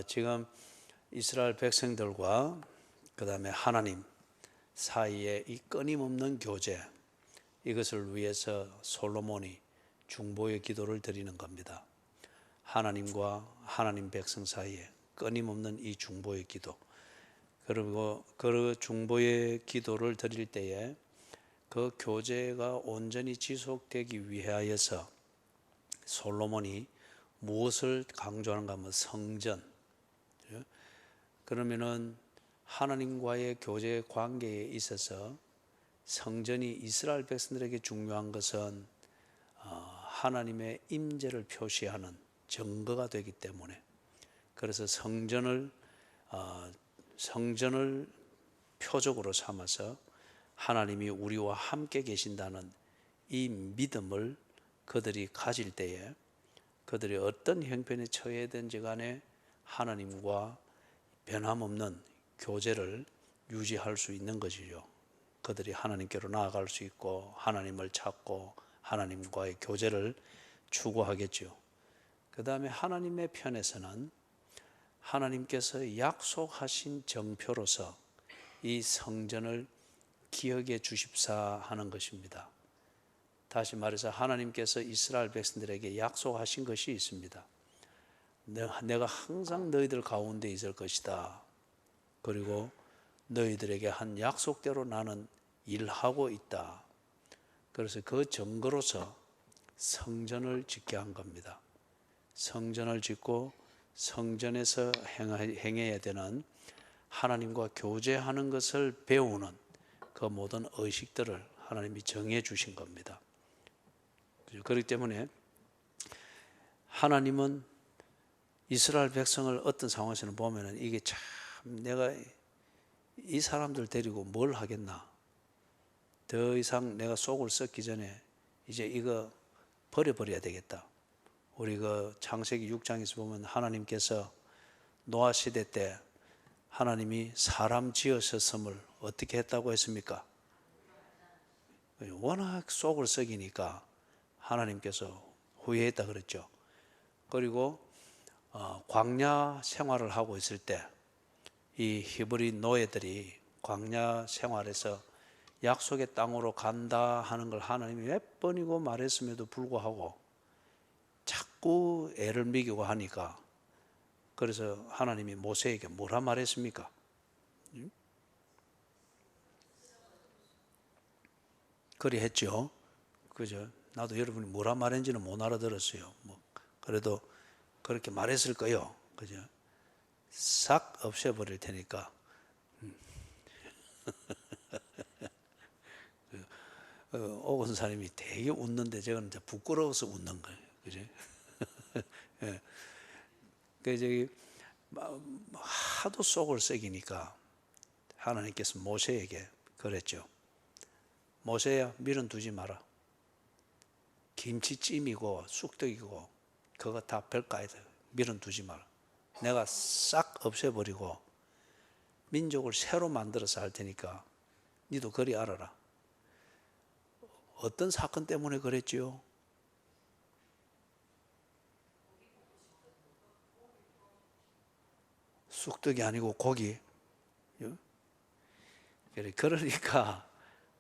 지금 이스라엘 백성들과 그 다음에 하나님 사이에 이 끊임없는 교제, 이것을 위해서 솔로몬이 중보의 기도를 드리는 겁니다. 하나님과 하나님 백성 사이에 끊임없는 이 중보의 기도, 그리고 그 중보의 기도를 드릴 때에 그 교제가 온전히 지속되기 위하여서 솔로몬이 무엇을 강조하는가 하면 성전. 그러면은 하나님과의 교제 관계에 있어서 성전이 이스라엘 백성들에게 중요한 것은 하나님의 임재를 표시하는 증거가 되기 때문에, 그래서 성전을 표적으로 삼아서 하나님이 우리와 함께 계신다는 이 믿음을 그들이 가질 때에 그들이 어떤 형편에 처해든지 간에 하나님과 변함없는 교제를 유지할 수 있는 것이죠. 그들이 하나님께로 나아갈 수 있고 하나님을 찾고 하나님과의 교제를 추구하겠죠. 그 다음에 하나님의 편에서는 하나님께서 약속하신 정표로서 이 성전을 기억해 주십사 하는 것입니다. 다시 말해서 하나님께서 이스라엘 백성들에게 약속하신 것이 있습니다. 내가 항상 너희들 가운데 있을 것이다. 그리고 너희들에게 한 약속대로 나는 일하고 있다. 그래서 그 증거로서 성전을 짓게 한 겁니다. 성전을 짓고 성전에서 행해야 되는 하나님과 교제하는 것을 배우는 그 모든 의식들을 하나님이 정해 주신 겁니다. 그렇기 때문에 하나님은 이스라엘 백성을 어떤 상황에서는 보면은 이게 참 내가 이 사람들 데리고 뭘 하겠나, 더 이상 내가 속을 썩기 전에 이제 이거 버려버려야 되겠다. 우리 그 창세기 6장에서 보면 하나님께서 노아 시대 때 하나님이 사람 지으셨음을 어떻게 했다고 했습니까? 워낙 속을 썩이니까 하나님께서 후회했다 그랬죠. 그리고 광야 생활을 하고 있을 때 이 히브리 노예들이 광야 생활에서 약속의 땅으로 간다 하는 걸 하나님이 몇 번이고 말했음에도 불구하고 자꾸 애를 먹이고 하니까, 그래서 하나님이 모세에게 뭐라 말했습니까? 그리 했죠. 그죠? 나도 여러분이 뭐라 말했는지는 못 알아들었어요. 그래도 그렇게 말했을 거예요. 그죠? 싹 없애버릴 테니까. 오건사님이 되게 웃는데 저는 이제 부끄러워서 웃는 거예요. 그죠? 예. 그 하도 속을 썩이니까 하나님께서 모세에게 그랬죠. 모세야, 밀은 두지 마라. 김치찜이고 쑥떡이고 그거 다 별가야 돼. 밀은 두지 마라. 내가 싹 없애버리고 민족을 새로 만들어서 할 테니까 니도 그리 알아라. 어떤 사건 때문에 그랬지요? 쑥떡이 아니고 고기. 그러니까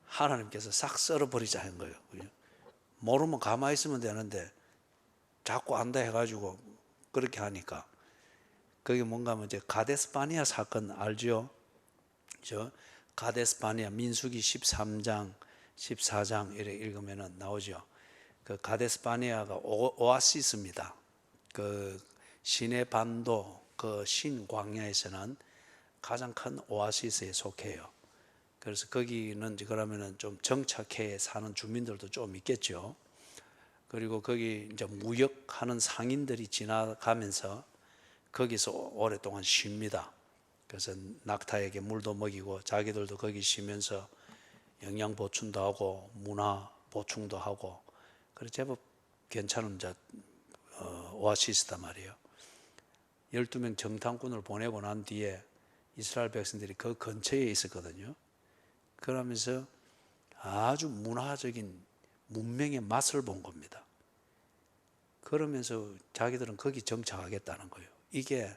하나님께서 싹 썰어버리자 한 거예요. 모르면 가만히 있으면 되는데 자꾸 안다 해가지고 그렇게 하니까, 그게 뭔가 하면 이제 가데스 바네아 사건 알죠? 가데스 바네아 민수기 13장 14장 이렇게 읽으면 나오죠. 그 가데스 바네아가 오아시스입니다. 그 시내 반도 그 신광야에서는 가장 큰 오아시스에 속해요. 그래서 거기는 그러면은 좀 정착해 사는 주민들도 좀 있겠죠. 그리고 거기 이제 무역하는 상인들이 지나가면서 거기서 오랫동안 쉽니다. 그래서 낙타에게 물도 먹이고 자기들도 거기 쉬면서 영양 보충도 하고 문화 보충도 하고, 그래서 제법 괜찮은 오아시스단 말이에요. 12명 정탐꾼을 보내고 난 뒤에 이스라엘 백성들이 그 근처에 있었거든요. 그러면서 아주 문화적인 문명의 맛을 본 겁니다. 그러면서 자기들은 거기 정착하겠다는 거예요. 이게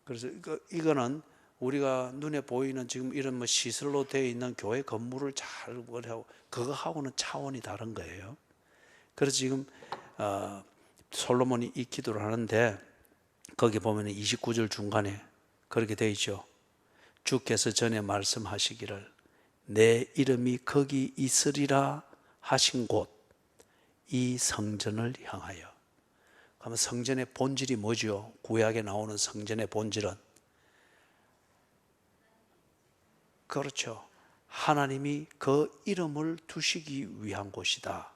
그래서 이거는 우리가 눈에 보이는 지금 이런 뭐 시설로 되어 있는 교회 건물을 잘 하고 그거하고는 차원이 다른 거예요. 그래서 지금 솔로몬이 이 기도를 하는데 거기 보면 29절 중간에 그렇게 되어 있죠. 주께서 전에 말씀하시기를 내 이름이 거기 있으리라 하신 곳 이 성전을 향하여. 그러면 성전의 본질이 뭐죠? 구약에 나오는 성전의 본질은 그렇죠. 하나님이 그 이름을 두시기 위한 곳이다.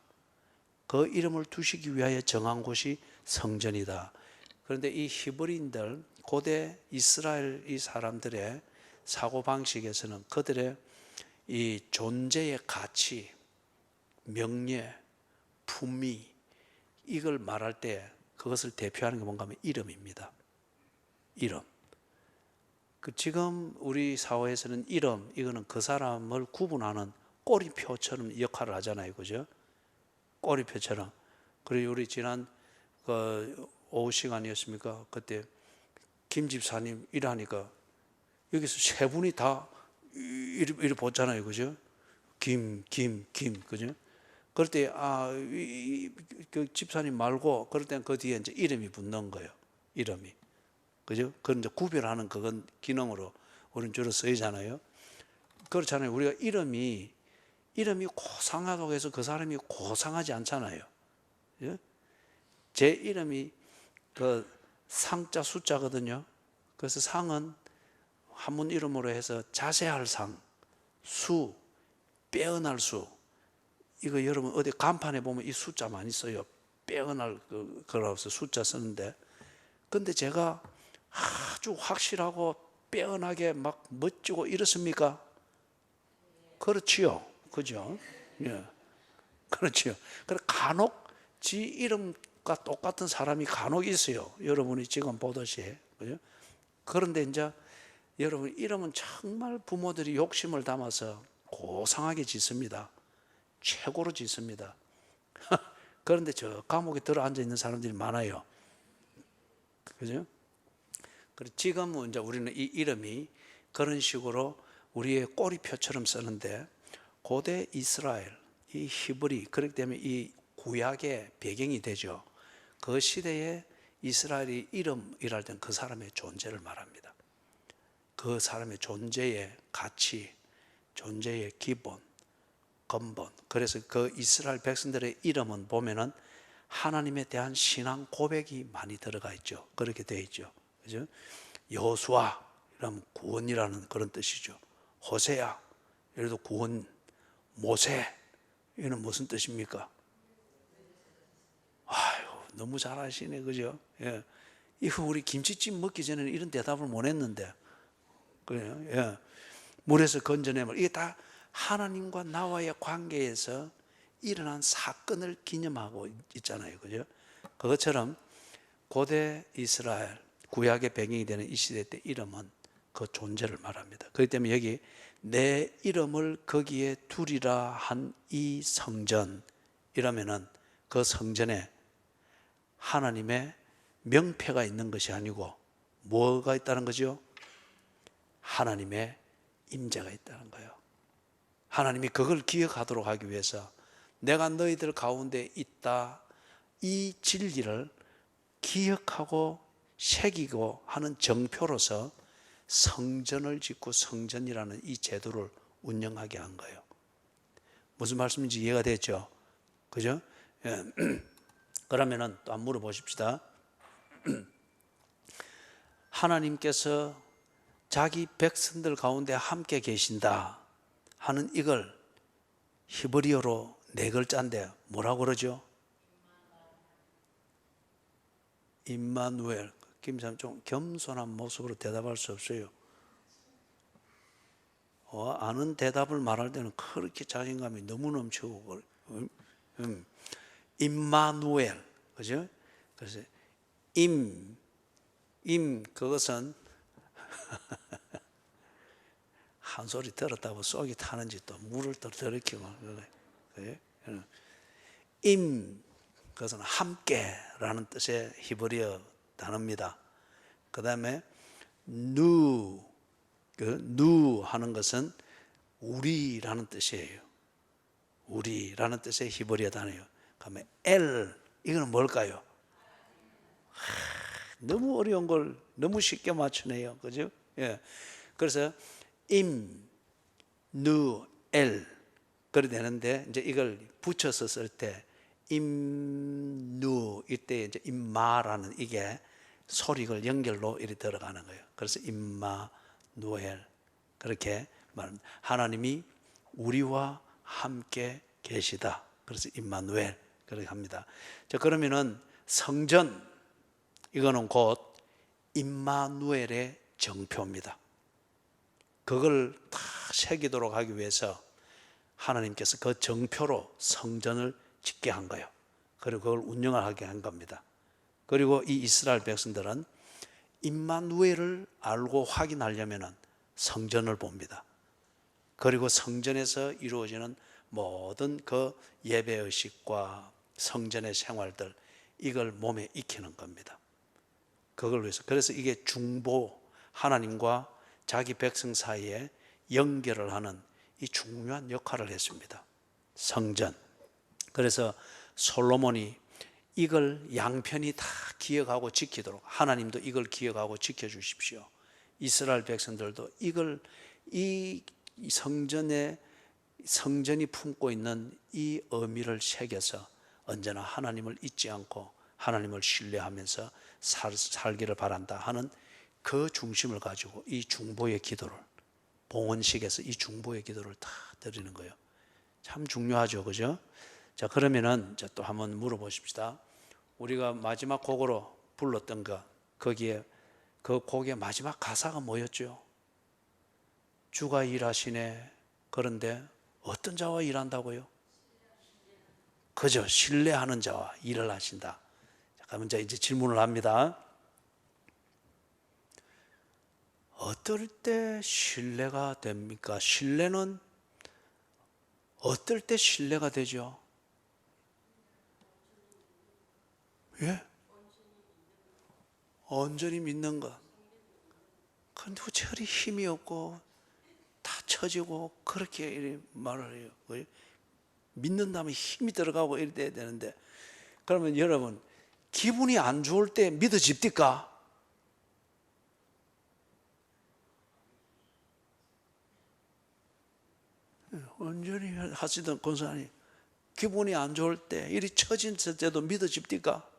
그 이름을 두시기 위하여 정한 곳이 성전이다. 그런데 이 히브리인들, 고대 이스라엘 이 사람들의 사고방식에서는 그들의 이 존재의 가치, 명예, 품위, 이걸 말할 때 그것을 대표하는 게 뭔가 하면 이름입니다. 이름. 지금 우리 사회에서는 이름, 이거는 그 사람을 구분하는 꼬리표처럼 역할을 하잖아요. 그죠? 꼬리표처럼. 그리고 우리 지난 오후 시간이었습니까? 그때 김 집사님 일하니까 여기서 세 분이 다 이리 보잖아요. 그죠? 김, 그죠? 그럴 때, 그 집사님 말고, 그럴 땐 그 뒤에 이제 이름이 붙는 거예요. 이름이. 그죠? 그건 이제 구별하는 그건 기능으로 우리는 주로 쓰이잖아요. 그렇잖아요. 우리가 이름이 고상하다고 해서 그 사람이 고상하지 않잖아요. 예? 제 이름이 그 상자 숫자거든요. 그래서 상은 한문 이름으로 해서 자세할 상, 수, 빼어날 수. 이거 여러분 어디 간판에 보면 이 숫자 많이 써요. 빼어날 거라고 해서 숫자 쓰는데. 근데 제가 아주 확실하고 빼어나게 막 멋지고 이렇습니까? 그렇지요. 그죠? 예. 그렇지요. 그래 간혹 지 이름과 똑같은 사람이 간혹 있어요. 여러분이 지금 보듯이. 그죠? 그런데 이제 여러분 이름은 정말 부모들이 욕심을 담아서 고상하게 짓습니다. 최고로 짓습니다. 그런데 저 감옥에 들어 앉아 있는 사람들이 많아요. 그죠? 지금은 이제 우리는 이 이름이 그런 식으로 우리의 꼬리표처럼 쓰는데 고대 이스라엘, 이 히브리, 그렇기 때문에 이 구약의 배경이 되죠. 그 시대에 이스라엘이 이름이랄 땐 그 사람의 존재를 말합니다. 그 사람의 존재의 가치, 존재의 기본, 근본. 그래서 그 이스라엘 백성들의 이름은 보면은 하나님에 대한 신앙 고백이 많이 들어가 있죠. 그렇게 되어 있죠. 그죠? 여호수아 이러면 구원이라는 그런 뜻이죠. 호세아 예를 들어 구원, 모세 이는 무슨 뜻입니까? 아유 너무 잘 아시네. 그죠? 예. 이거 우리 김치찜 먹기 전에는 이런 대답을 못 했는데 그래요. 예. 물에서 건져내면 이게 다 하나님과 나와의 관계에서 일어난 사건을 기념하고 있잖아요. 그죠? 그것처럼 고대 이스라엘 구약의 배경이 되는 이 시대 때 이름은 그 존재를 말합니다. 그렇기 때문에 여기 내 이름을 거기에 두리라 한 이 성전 이러면은 그 성전에 하나님의 명패가 있는 것이 아니고 뭐가 있다는 거죠? 하나님의 임재가 있다는 거예요. 하나님이 그걸 기억하도록 하기 위해서 내가 너희들 가운데 있다 이 진리를 기억하고 새기고 하는 정표로서 성전을 짓고 성전이라는 이 제도를 운영하게 한 거예요. 무슨 말씀인지 이해가 됐죠? 그죠? 예. 그러면은 또 한번 물어보십시다. 하나님께서 자기 백성들 가운데 함께 계신다 하는 이걸 히브리어로 네 글자인데 뭐라고 그러죠? 임마누엘. 김사님 좀 겸손한 모습으로 대답할 수 없어요. 아는 대답을 말할 때는 그렇게 자신감이 너무 넘치고 임마누엘. 그죠? 그래서 그것은 한 소리 들었다고 쏙이 타는지 또 물을 또 들이키고 그것은 함께라는 뜻의 히브리어 단어입니다. 그 다음에 누 하는 것은 우리라는 뜻이에요. 우리라는 뜻의 히브리어 단어예요. 그러면 엘, 이거는 뭘까요? 너무 어려운 걸 너무 쉽게 맞추네요. 그죠? 예. 그래서 누, 엘 그래 되는데 이제 이걸 붙여서 쓸 때 임누 이때 이제 임마라는 이게 소리கள் 연결로 이렇게 들어가는 거예요. 그래서 임마누엘 그렇게 말합니다. 하나님이 우리와 함께 계시다. 그래서 임마누엘 그렇게 합니다. 자, 그러면은 성전 이거는 곧 임마누엘의 정표입니다. 그걸 다 새기도록 하기 위해서 하나님께서 그 정표로 성전을 짓게 한 거예요. 그리고 그걸 운영을 하게 한 겁니다. 그리고 이 이스라엘 백성들은 임마누엘을 알고 확인하려면 성전을 봅니다. 그리고 성전에서 이루어지는 모든 그 예배의식과 성전의 생활들 이걸 몸에 익히는 겁니다. 그걸 위해서. 그래서 이게 중보, 하나님과 자기 백성 사이에 연결을 하는 이 중요한 역할을 했습니다. 성전. 그래서 솔로몬이 이걸 양편이 다 기억하고 지키도록 하나님도 이걸 기억하고 지켜주십시오. 이스라엘 백성들도 이걸 이 성전이 품고 있는 이 의미를 새겨서 언제나 하나님을 잊지 않고 하나님을 신뢰하면서 살기를 바란다 하는 그 중심을 가지고 이 중보의 기도를 봉헌식에서 이 중보의 기도를 다 드리는 거예요. 참 중요하죠, 그죠? 자, 그러면은 또 한번 물어보십시다. 우리가 마지막 곡으로 불렀던 거 거기에 그 곡의 마지막 가사가 뭐였죠? 주가 일하시네. 그런데 어떤 자와 일한다고요? 그죠? 신뢰하는 자와 일을 하신다. 자, 그러면 이제 질문을 합니다. 어떨 때 신뢰가 됩니까? 신뢰는 어떨 때 신뢰가 되죠? 예? 온전히 믿는 것. 그런데 저리 힘이 없고 다 처지고 그렇게 말을 해요. 믿는다면 힘이 들어가고 이래야 되는데 그러면 여러분 기분이 안 좋을 때 믿어집니까? 온전히 하시던 권사님 기분이 안 좋을 때 이리 처진 때도 믿어집니까?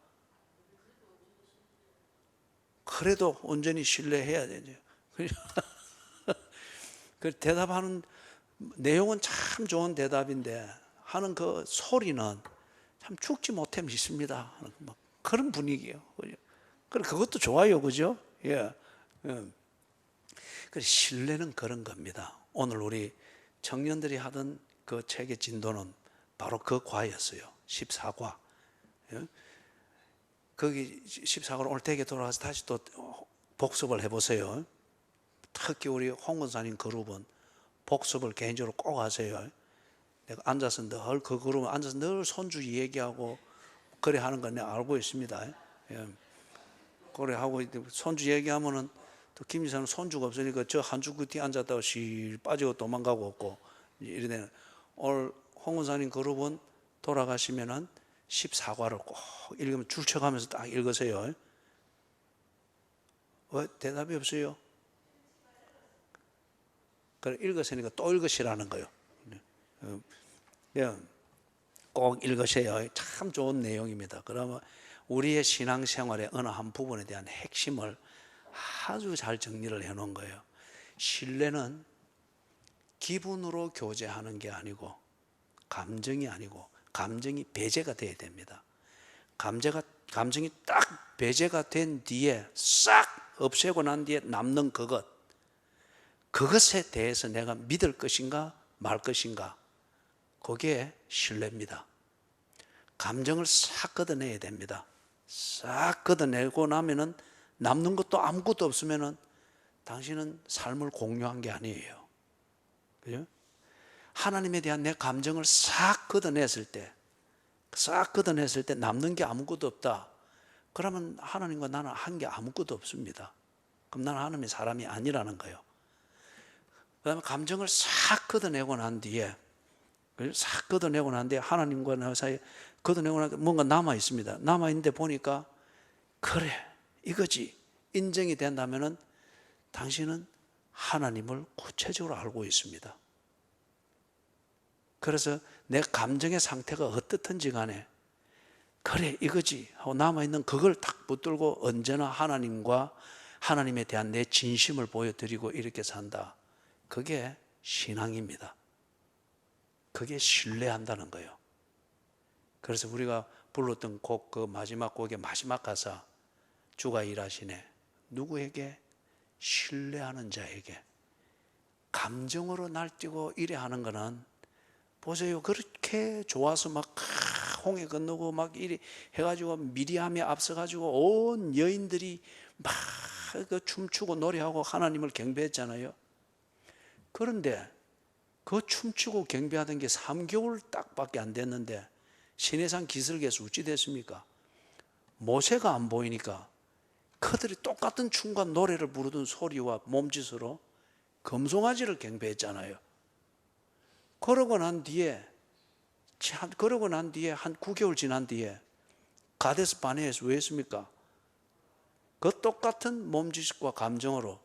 그래도 온전히 신뢰해야 되죠. 그 대답하는 내용은 참 좋은 대답인데 하는 그 소리는 참 죽지 못해 믿습니다. 그런 분위기예요. 그것도 좋아요, 그죠? 예. 그 신뢰는 그런 겁니다. 오늘 우리 청년들이 하던 그 책의 진도는 바로 그 과였어요. 14과. 거기 14과를 오늘 댁에 돌아가서 다시 또 복습을 해보세요. 특히 우리 홍 권사님 그룹은 복습을 개인적으로 꼭 하세요. 내가 앉아서 늘 그 그룹은 앉아서 늘 손주 얘기하고 그래 하는 건 내가 알고 있습니다. 예. 그래 하고 손주 얘기하면은 또 김지사는 손주가 없으니까 저 한 주 끝에 앉았다가 실 빠지고 도망가고 없고 이러네. 오늘 홍 권사님 그룹은 돌아가시면은 14과를 꼭 읽으면 줄쳐가면서 딱 읽으세요. 왜 대답이 없어요? 그래 읽으시니까 또 읽으시라는 거예요. 꼭 읽으세요. 참 좋은 내용입니다. 그러면 우리의 신앙생활의 어느 한 부분에 대한 핵심을 아주 잘 정리를 해놓은 거예요. 신뢰는 기분으로 교제하는 게 아니고 감정이 아니고 감정이 배제가 돼야 됩니다. 감정이 딱 배제가 된 뒤에 싹 없애고 난 뒤에 남는 그것에 대해서 내가 믿을 것인가 말 것인가 그게 신뢰입니다. 감정을 싹 걷어내야 됩니다. 싹 걷어내고 나면은 남는 것도 아무것도 없으면은 당신은 삶을 공유한 게 아니에요. 그죠? 하나님에 대한 내 감정을 싹 걷어냈을 때 남는 게 아무것도 없다. 그러면 하나님과 나는 한 게 아무것도 없습니다. 그럼 나는 하나님의 사람이 아니라는 거예요. 그 다음에 감정을 싹 걷어내고 난 뒤에 하나님과 나 사이에 걷어내고 나니까 뭔가 남아있습니다. 남아있는데 보니까 그래 이거지 인정이 된다면은 당신은 하나님을 구체적으로 알고 있습니다. 그래서 내 감정의 상태가 어떻든지 간에 그래 이거지 하고 남아있는 그걸 딱 붙들고 언제나 하나님과 하나님에 대한 내 진심을 보여드리고 이렇게 산다. 그게 신앙입니다. 그게 신뢰한다는 거예요. 그래서 우리가 불렀던 곡 그 마지막 곡의 마지막 가사 주가 일하시네. 누구에게? 신뢰하는 자에게. 감정으로 날뛰고 이래 하는 거는 보세요. 그렇게 좋아서 막 홍해 건너고 막 이래 해가지고 미리암에 앞서가지고 온 여인들이 막 그 춤추고 노래하고 하나님을 경배했잖아요. 그런데 그 춤추고 경배하던 게 3개월 딱밖에 안 됐는데 시내산 기슭에서 어찌 됐습니까? 모세가 안 보이니까 그들이 똑같은 춤과 노래를 부르던 소리와 몸짓으로 금송아지를 경배했잖아요. 그러고 난 뒤에 한 9개월 지난 뒤에 가데스 바네에서 왜 했습니까? 그 똑같은 몸짓과 감정으로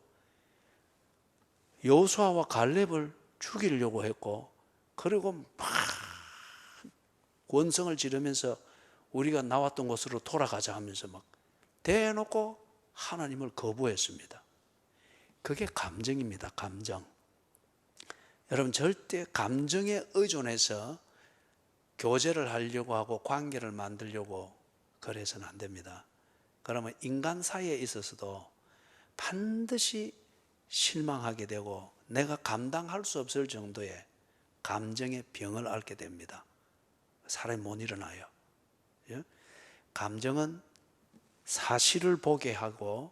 여호수아와 갈렙을 죽이려고 했고, 그리고 막 권성을 지르면서 우리가 나왔던 곳으로 돌아가자 하면서 막 대놓고 하나님을 거부했습니다. 그게 감정입니다. 감정. 여러분 절대 감정에 의존해서 교제를 하려고 하고 관계를 만들려고 그래서는 안 됩니다. 그러면 인간 사이에 있어서도 반드시 실망하게 되고 내가 감당할 수 없을 정도의 감정의 병을 앓게 됩니다. 사람이 못 일어나요. 감정은 사실을 보게 하고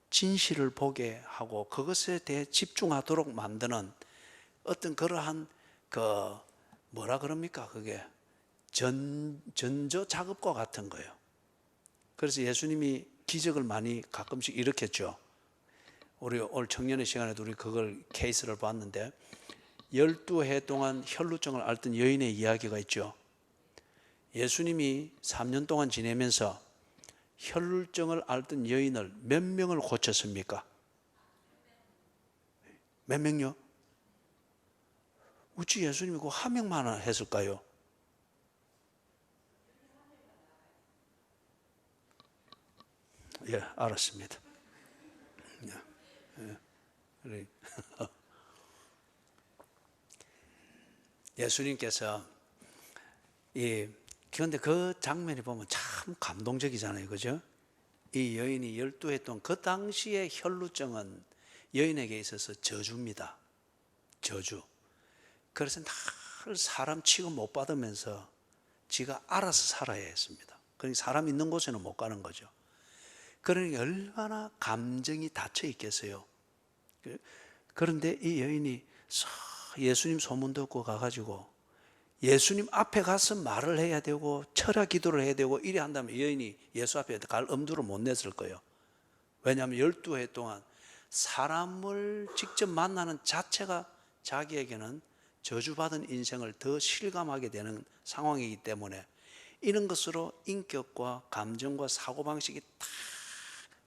진실을 보게 하고 그것에 대해 집중하도록 만드는 어떤 그러한 뭐라 그럽니까? 그게 전조 작업과 같은 거예요. 그래서 예수님이 기적을 많이 가끔씩 일으켰죠. 우리 올 청년의 시간에도 우리 그걸 케이스를 봤는데 12해 동안 혈루증을 앓던 여인의 이야기가 있죠. 예수님이 3년 동안 지내면서 혈루증을 앓던 여인을 몇 명을 고쳤습니까? 몇 명요? 어찌 예수님이 그 한 명만 했을까요? 예, 알았습니다. 예. 예수님께서 그런데 그 장면을 보면 참 감동적이잖아요. 그죠? 이 여인이 12해 동안 그 당시의 혈루증은 여인에게 있어서 저주입니다. 저주. 그래서 늘 사람 취급 못 받으면서 지가 알아서 살아야 했습니다. 그러니까 사람 있는 곳에는 못 가는 거죠. 그러니까 얼마나 감정이 닫혀 있겠어요. 그런데 이 여인이 예수님 소문 듣고 가가지고 예수님 앞에 가서 말을 해야 되고 철야 기도를 해야 되고 이래 한다면 여인이 예수 앞에 갈 엄두를 못 냈을 거예요. 왜냐하면 12해 동안 사람을 직접 만나는 자체가 자기에게는 저주받은 인생을 더 실감하게 되는 상황이기 때문에 이런 것으로 인격과 감정과 사고방식이 다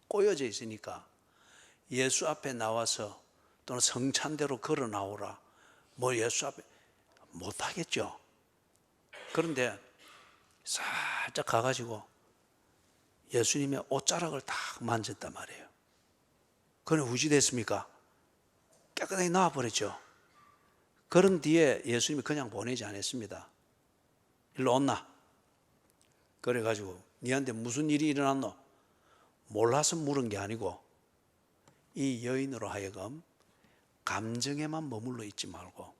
꼬여져 있으니까 예수 앞에 나와서 또는 성찬대로 걸어 나오라 뭐 예수 앞에 못하겠죠. 그런데 살짝 가가지고 예수님의 옷자락을 딱 만졌단 말이에요. 그는 우지됐습니까? 깨끗하게 나와버렸죠. 그런 뒤에 예수님이 그냥 보내지 않았습니다. 일로 온나? 그래가지고 니한테 무슨 일이 일어났노? 몰라서 물은 게 아니고 이 여인으로 하여금 감정에만 머물러 있지 말고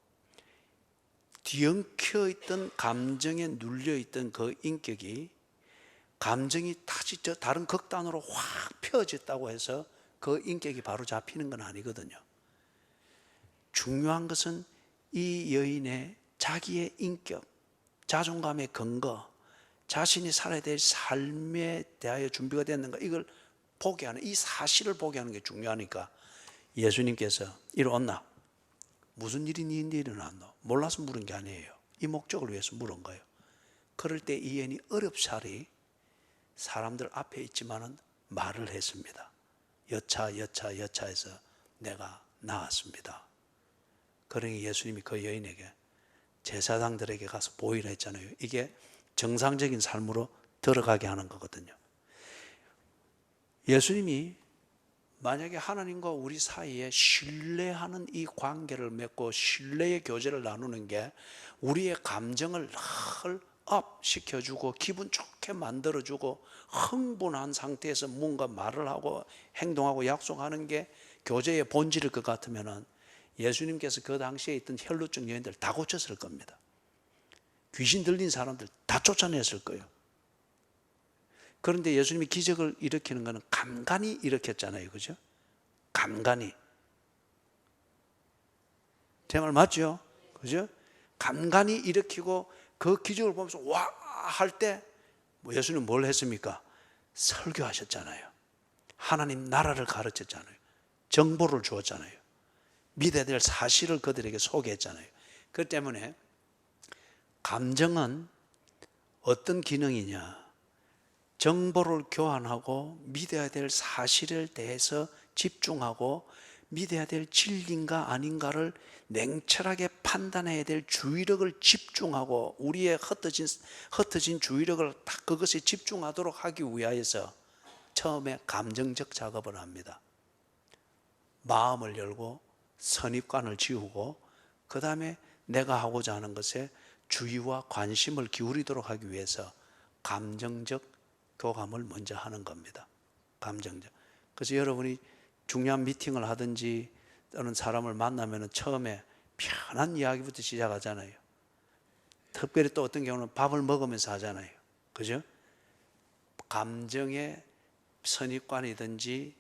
뒤엉켜 있던 감정에 눌려 있던 그 인격이 감정이 다시 저 다른 극단으로 확 펴졌다고 해서 그 인격이 바로 잡히는 건 아니거든요. 중요한 것은 이 여인의 자기의 인격, 자존감의 근거, 자신이 살아야 될 삶에 대하여 준비가 됐는가 이걸 보게 하는, 이 사실을 보게 하는 게 중요하니까 예수님께서 이리 온나? 무슨 일이 네 일어났노? 몰라서 물은 게 아니에요. 이 목적을 위해서 물은 거예요. 그럴 때 이 여인이 어렵사리 사람들 앞에 있지만은 말을 했습니다. 여차해서 내가 나았습니다. 그러니 예수님이 그 여인에게 제사장들에게 가서 보이라 했잖아요. 이게 정상적인 삶으로 들어가게 하는 거거든요. 예수님이 만약에 하나님과 우리 사이에 신뢰하는 이 관계를 맺고 신뢰의 교제를 나누는 게 우리의 감정을 늘 업 시켜주고 기분 좋게 만들어주고 흥분한 상태에서 뭔가 말을 하고 행동하고 약속하는 게 교제의 본질일 것 같으면 예수님께서 그 당시에 있던 혈루증 여인들 다 고쳤을 겁니다. 귀신 들린 사람들 다 쫓아냈을 거예요. 그런데 예수님이 기적을 일으키는 것은 간간히 일으켰잖아요. 그죠? 간간히. 제 말 맞죠? 그죠? 간간히 일으키고 그 기적을 보면서 와! 할 때 예수님은 뭘 했습니까? 설교하셨잖아요. 하나님 나라를 가르쳤잖아요. 정보를 주었잖아요. 믿어야 될 사실을 그들에게 소개했잖아요. 그렇기 때문에 감정은 어떤 기능이냐? 정보를 교환하고 믿어야 될 사실에 대해서 집중하고 믿어야 될 진리인가 아닌가를 냉철하게 판단해야 될 주의력을 집중하고 우리의 흩어진 주의력을 딱 그것에 집중하도록 하기 위하여서 처음에 감정적 작업을 합니다. 마음을 열고 선입관을 지우고 그 다음에 내가 하고자 하는 것에 주의와 관심을 기울이도록 하기 위해서 감정적 교감을 먼저 하는 겁니다. 감정적. 그래서 여러분이 중요한 미팅을 하든지 또는 사람을 만나면 처음에 편한 이야기부터 시작하잖아요. 특별히 또 어떤 경우는 밥을 먹으면서 하잖아요. 그죠? 감정의 선입관이든지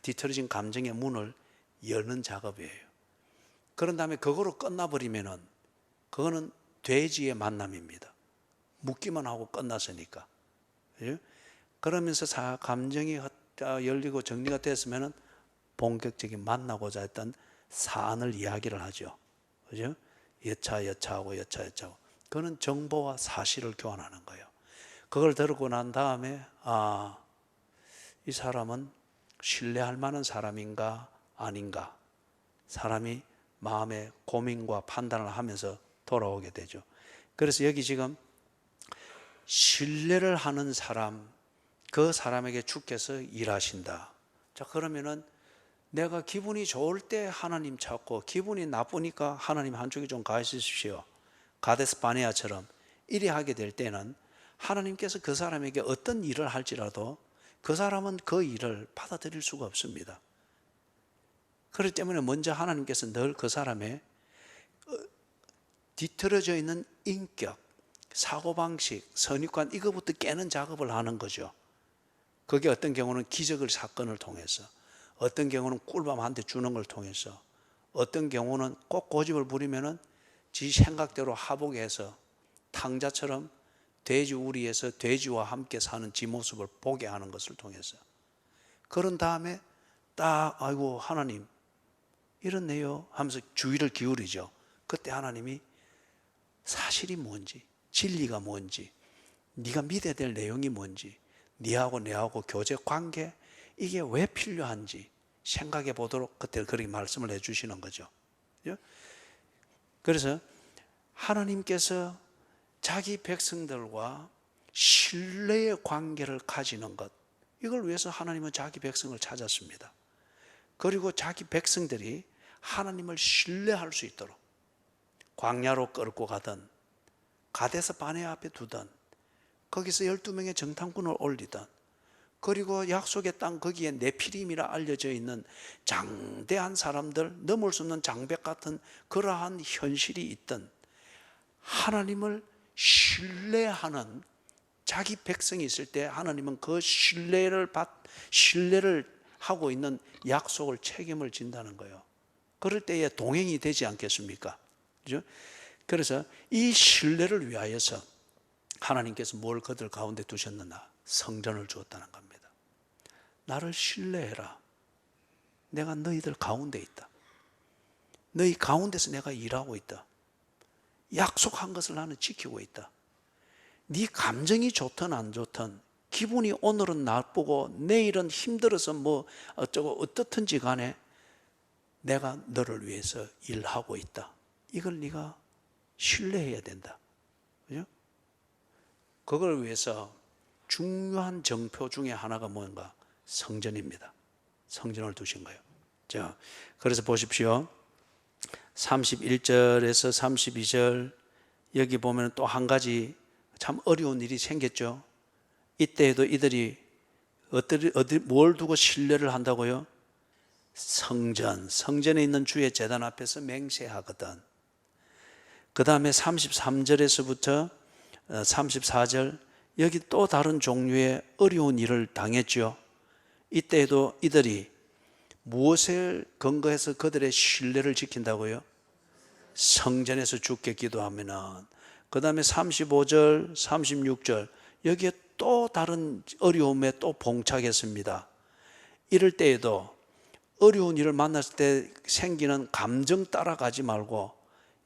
뒤틀어진 감정의 문을 여는 작업이에요. 그런 다음에 그거로 끝나버리면은 그거는 돼지의 만남입니다. 묻기만 하고 끝났으니까. 그죠? 그러면서 감정이 열리고 정리가 됐으면 본격적인 만나고자 했던 사안을 이야기를 하죠. 그죠? 여차하고. 그거는 정보와 사실을 교환하는 거예요. 그걸 들고 난 다음에 이 사람은 신뢰할 만한 사람인가 아닌가 사람이 마음의 고민과 판단을 하면서 돌아오게 되죠. 그래서 여기 지금 신뢰를 하는 사람, 그 사람에게 주께서 일하신다. 자, 그러면은 내가 기분이 좋을 때 하나님 찾고 기분이 나쁘니까 하나님 한쪽에 좀 가 있으십시오. 가데스 바네아처럼 이리 하게 될 때는 하나님께서 그 사람에게 어떤 일을 할지라도 그 사람은 그 일을 받아들일 수가 없습니다. 그렇기 때문에 먼저 하나님께서 늘 그 사람의 뒤틀어져 있는 인격, 사고방식, 선입관 이거부터 깨는 작업을 하는 거죠. 그게 어떤 경우는 기적을 사건을 통해서, 어떤 경우는 꿀밤 한 대 주는 걸 통해서, 어떤 경우는 꼭 고집을 부리면은 지 생각대로 하복해서 탕자처럼 돼지 우리에서 돼지와 함께 사는 지 모습을 보게 하는 것을 통해서, 그런 다음에 딱 아이고 하나님 이렇네요 하면서 주의를 기울이죠. 그때 하나님이 사실이 뭔지, 진리가 뭔지, 네가 믿어야 될 내용이 뭔지, 네하고 내하고 교제 관계 이게 왜 필요한지 생각해 보도록 그때 그렇게 말씀을 해주시는 거죠. 그래서 하나님께서 자기 백성들과 신뢰의 관계를 가지는 것, 이걸 위해서 하나님은 자기 백성을 찾았습니다. 그리고 자기 백성들이 하나님을 신뢰할 수 있도록 광야로 끌고 가든 가데스 바네아 앞에 두든 거기서 12명의 정탐꾼을 올리든 그리고 약속의 땅 거기에 네피림이라 알려져 있는 장대한 사람들, 넘을 수 없는 장벽 같은 그러한 현실이 있든 하나님을 신뢰하는 자기 백성이 있을 때 하나님은 그 신뢰를 하고 있는 약속을 책임을 진다는 거예요. 그럴 때에 동행이 되지 않겠습니까? 그죠? 그래서 이 신뢰를 위하여서 하나님께서 뭘 그들 가운데 두셨느냐? 성전을 주었다는 겁니다. 나를 신뢰해라. 내가 너희들 가운데 있다. 너희 가운데서 내가 일하고 있다. 약속한 것을 나는 지키고 있다. 네 감정이 좋든 안 좋든, 기분이 오늘은 나쁘고 내일은 힘들어서 뭐 어쩌고 어떻든지 간에 내가 너를 위해서 일하고 있다. 이걸 네가 신뢰해야 된다. 그죠? 그걸 위해서 중요한 정표 중에 하나가 뭔가? 성전입니다. 성전을 두신 거예요. 자, 그래서 보십시오. 31절에서 32절 여기 보면 또 한 가지 참 어려운 일이 생겼죠. 이때에도 이들이 뭘 두고 신뢰를 한다고요? 성전에 있는 주의 제단 앞에서 맹세하거든. 그 다음에 33절에서부터 34절 여기 또 다른 종류의 어려운 일을 당했죠. 이때에도 이들이 무엇을 근거해서 그들의 신뢰를 지킨다고요? 성전에서 주께 기도하면은. 그 다음에 35절, 36절 여기에 또 다른 어려움에 또 봉착했습니다. 이럴 때에도 어려운 일을 만났을 때 생기는 감정 따라가지 말고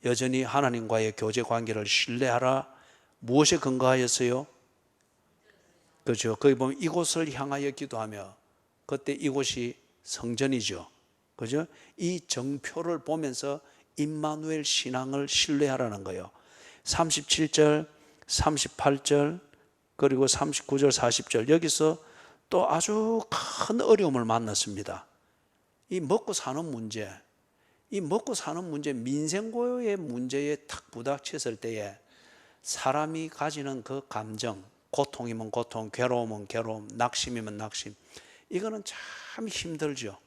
여전히 하나님과의 교제 관계를 신뢰하라. 무엇에 근거하였어요? 그렇죠. 거기 보면 이곳을 향하여 기도하며, 그때 이곳이 성전이죠. 그죠? 이 정표를 보면서 임마누엘 신앙을 신뢰하라는 거예요. 37절, 38절, 그리고 39절, 40절 여기서 또 아주 큰 어려움을 만났습니다. 이 먹고 사는 문제, 민생고요의 문제에 탁 부닥쳤을 때에 사람이 가지는 그 감정, 고통이면 고통, 괴로움은 괴로움, 낙심이면 낙심, 이거는 참 힘들죠.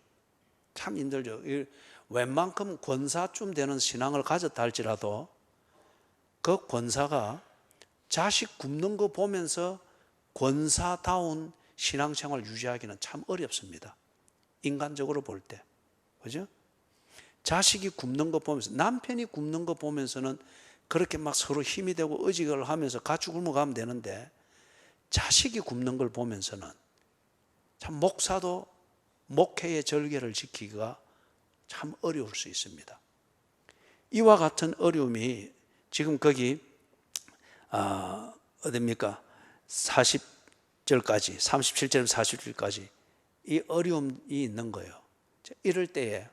참 힘들죠. 웬만큼 권사쯤 되는 신앙을 가졌다 할지라도 그 권사가 자식 굶는 거 보면서 권사다운 신앙생활을 유지하기는 참 어렵습니다. 인간적으로 볼 때. 그죠? 자식이 굶는 거 보면서, 남편이 굶는 거 보면서는 그렇게 막 서로 힘이 되고 의지를 하면서 같이 굶어가면 되는데, 자식이 굶는 걸 보면서는 참 목사도 목회의 절개를 지키기가 참 어려울 수 있습니다. 이와 같은 어려움이 지금 거기 어딥니까? 40절까지, 37절 40절까지 이 어려움이 있는 거예요. 이럴 때에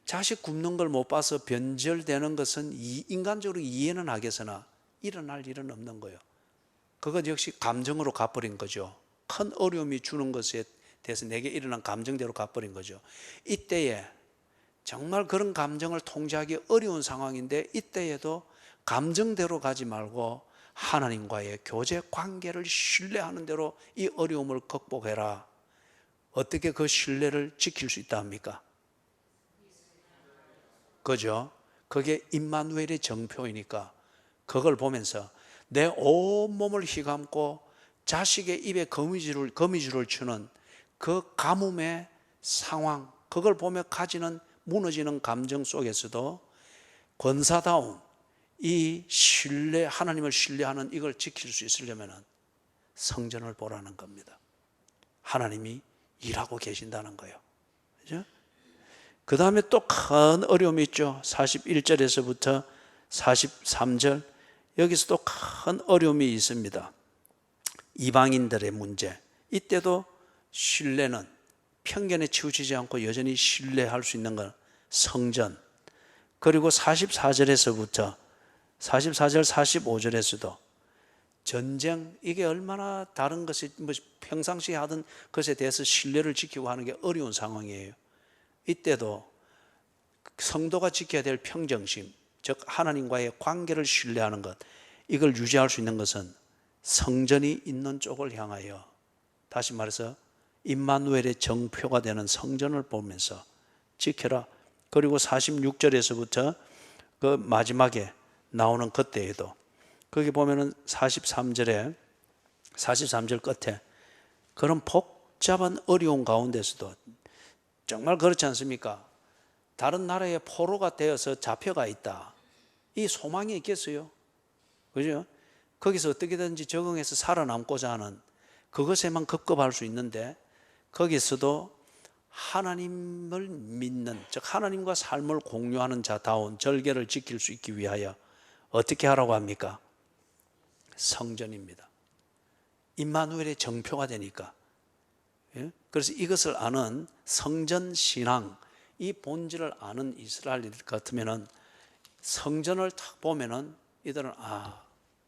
자식 굶는 걸 못 봐서 변절되는 것은 인간적으로 이해는 하겠으나 일어날 일은 없는 거예요. 그것 역시 감정으로 가버린 거죠. 큰 어려움이 주는 것에 대해서 내게 일어난 감정대로 가버린 거죠. 이때에 정말 그런 감정을 통제하기 어려운 상황인데, 이때에도 감정대로 가지 말고 하나님과의 교제 관계를 신뢰하는 대로 이 어려움을 극복해라. 어떻게 그 신뢰를 지킬 수 있다 합니까? 그죠? 그게 임마누엘의 정표이니까 그걸 보면서 내 온몸을 휘감고 자식의 입에 거미줄을 추는 그 가뭄의 상황, 그걸 보며 가지는 무너지는 감정 속에서도 권사다운 이 신뢰, 하나님을 신뢰하는 이걸 지킬 수 있으려면 성전을 보라는 겁니다. 하나님이 일하고 계신다는 거예요. 그죠? 그 다음에 또 큰 어려움이 있죠. 41절에서부터 43절 여기서 또 큰 어려움이 있습니다. 이방인들의 문제. 이때도 신뢰는 편견에 치우치지 않고 여전히 신뢰할 수 있는 건 성전. 그리고 44절에서부터 44절 45절에서도 전쟁, 이게 얼마나 다른 것이 평상시에 하던 것에 대해서 신뢰를 지키고 하는 게 어려운 상황이에요. 이때도 성도가 지켜야 될 평정심, 즉 하나님과의 관계를 신뢰하는 것, 이걸 유지할 수 있는 것은 성전이 있는 쪽을 향하여, 다시 말해서 임마누엘의 정표가 되는 성전을 보면서 지켜라. 그리고 46절에서부터 그 마지막에 나오는 그때에도 거기 보면은 43절 끝에 그런 복잡한 어려운 가운데서도 정말 그렇지 않습니까? 다른 나라의 포로가 되어서 잡혀가 있다. 이 소망이 있겠어요? 그죠? 거기서 어떻게든지 적응해서 살아남고자 하는 그것에만 급급할 수 있는데 거기서도 하나님을 믿는, 즉 하나님과 삶을 공유하는 자다운 절개를 지킬 수 있기 위하여 어떻게 하라고 합니까? 성전입니다. 임마누엘의 정표가 되니까. 그래서 이것을 아는 성전 신앙, 이 본질을 아는 이스라엘들 같으면은 성전을 딱 보면은 이들은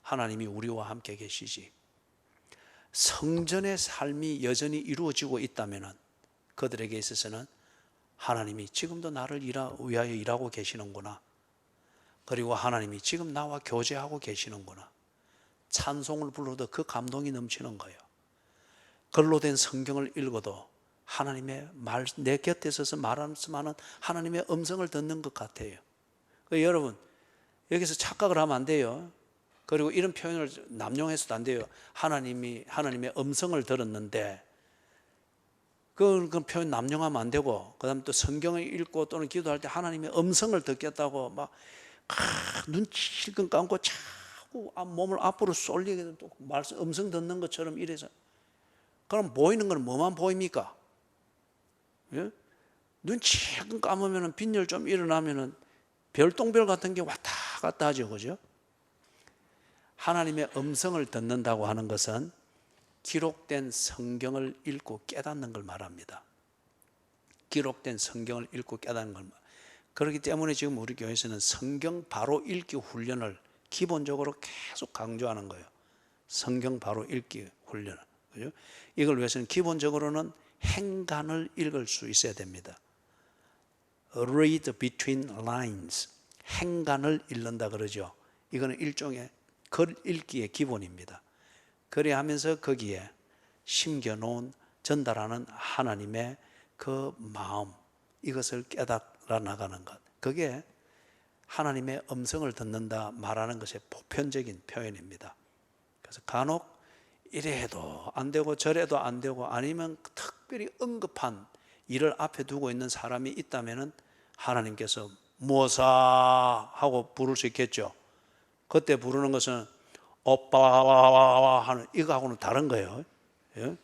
하나님이 우리와 함께 계시지. 성전의 삶이 여전히 이루어지고 있다면은 그들에게 있어서는 하나님이 지금도 나를 위하여 일하고 계시는구나. 그리고 하나님이 지금 나와 교제하고 계시는구나. 찬송을 불러도 그 감동이 넘치는 거예요. 글로 된 성경을 읽어도 하나님의 말, 내 곁에 서서 말씀하는 하나님의 음성을 듣는 것 같아요. 여러분, 여기서 착각을 하면 안 돼요. 그리고 이런 표현을 남용해서도 안 돼요. 하나님의 음성을 들었는데 그 표현 남용하면 안 되고, 그 다음에 또 성경을 읽고 또는 기도할 때 하나님의 음성을 듣겠다고 막 눈 실끈 감고 자꾸 몸을 앞으로 쏠리게 또 음성 듣는 것처럼 이래서, 그럼 보이는 건 뭐만 보입니까? 예? 눈 실끈 감으면 빈혈 좀 일어나면 별똥별 같은 게 왔다 갔다 하죠. 그죠? 하나님의 음성을 듣는다고 하는 것은 기록된 성경을 읽고 깨닫는 걸 말합니다. 기록된 성경을 읽고 깨닫는 걸 말합니다. 그렇기 때문에 지금 우리 교회에서는 성경 바로 읽기 훈련을 기본적으로 계속 강조하는 거예요. 성경 바로 읽기 훈련. 그죠? 이걸 위해서는 기본적으로는 행간을 읽을 수 있어야 됩니다. Read between lines. 행간을 읽는다 그러죠. 이거는 일종의 글 읽기의 기본입니다. 그래야 하면서 거기에 심겨놓은 전달하는 하나님의 그 마음, 이것을 깨달아 나가는 것, 그게 하나님의 음성을 듣는다 말하는 것의 보편적인 표현입니다. 그래서 간혹 이래 해도 안 되고 저래 도 안 되고 아니면 특별히 응급한 일을 앞에 두고 있는 사람이 있다면 하나님께서 모사 하고 부를 수 있겠죠. 그때 부르는 것은 오빠 하는 이거하고는 다른 거예요. 예?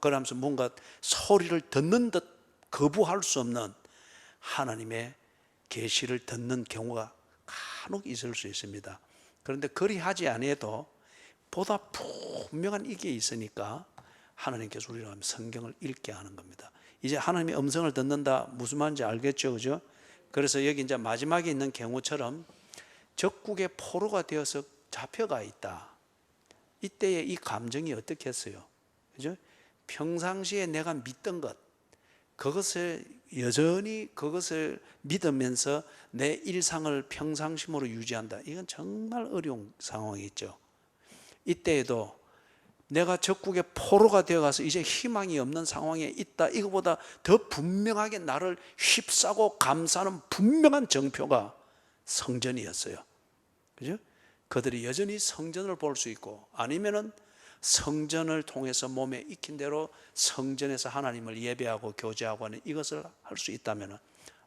그러면서 뭔가 소리를 듣는 듯 거부할 수 없는 하나님의 계시를 듣는 경우가 간혹 있을 수 있습니다. 그런데 그리하지 아니해도 보다 분명한 이게 있으니까 하나님께서 우리를 성경을 읽게 하는 겁니다. 이제 하나님의 음성을 듣는다 무슨 말인지 알겠죠, 그죠? 그래서 여기 이제 마지막에 있는 경우처럼 적국의 포로가 되어서 잡혀가 있다. 이때의 이 감정이 어떻겠어요? 그죠? 평상시에 내가 믿던 것, 그것을 여전히 그것을 믿으면서 내 일상을 평상심으로 유지한다. 이건 정말 어려운 상황이죠. 이때에도 내가 적국의 포로가 되어가서 이제 희망이 없는 상황에 있다. 이거보다 더 분명하게 나를 휩싸고 감싸는 분명한 정표가 성전이었어요. 그죠? 그들이 여전히 성전을 볼 수 있고 아니면은 성전을 통해서 몸에 익힌 대로 성전에서 하나님을 예배하고 교제하고 하는 이것을 할 수 있다면